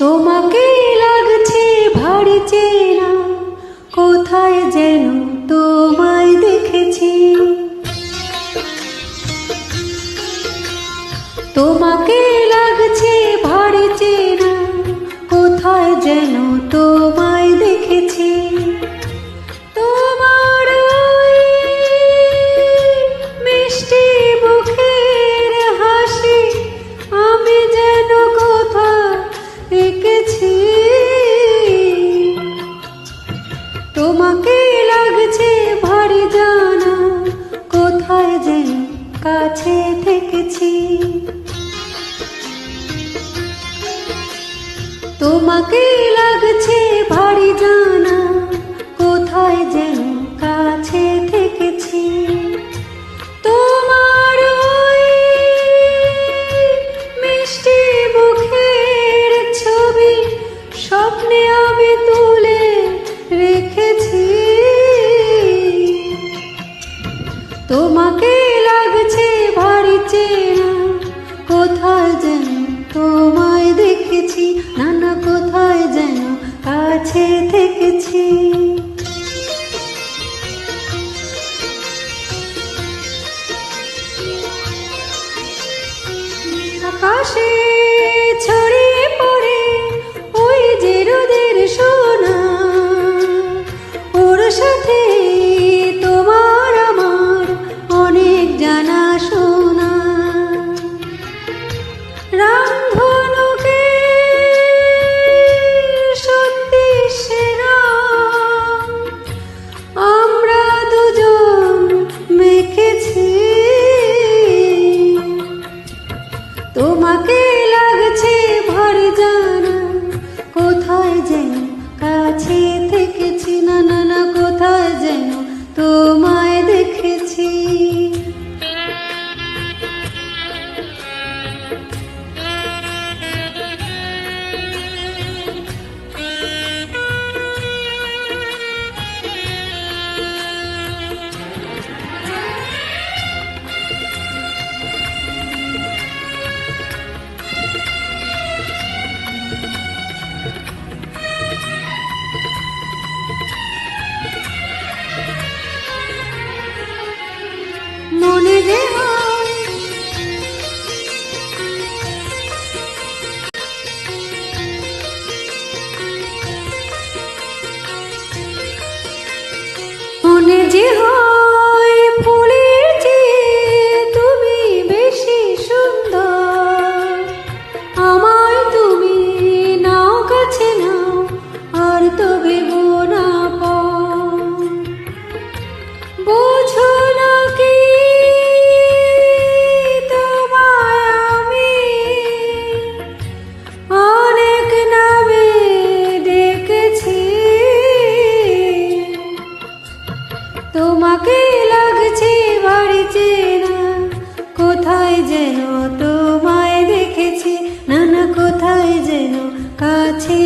তোমাকে লাগছে ভারী চেনা, কোথায় যেন তোমায় দেখেছি। তোমাকে লাগছে ভারী চেনা, কোথায় যেন তোমায় দেখেছি। তোমার ওই মিষ্টি মুখের হাসি আমি যেন কোথায় এঁকেছি। তোমাকে লাগছে ভারী জানা, কোথায় যেন কাছে থেকেছি। তোমাকে লাগছে ভারী জানা, কোথায় যেন কাছে থেকেছি। তোমার ওই মিষ্টি মুখের ছবি স্বপ্নে আমি তুলে রেখেছি। তোমাকে লাগছে ভারী চেনা, কোথায় যেন তোমায় দেখেছি। নানা কোথায় যেন কাছে থেকেছি। আকাশে ছড়িয়ে পড়ে ওই যে রোদের সোনা, ওর সাথে তোমার আমার অনেক জানা শোনা। রামধনুকে সত্যি সেরা আমরা দুজন মেখেছি। তোমাকে লাগছে ভারী জানা, কোথায় যেন কাছে থেকেছি। না না না কোথায় যেন তোমায় দেখেছি। মনে যে হয় মনে যে হয় ফুলের চেয়ে তুমি বেশি সুন্দর। আমায় তুমি নাও কাছে নাও, আর তো ভেবো না পর। বোঝো না কি তোমায় আমি অনেক নামে ডেকেছি। তোমাকে লাগছে ভারী চেনা, কোথায় যেন তোমায় দেখেছি। নানা কোথায় যেন কাছে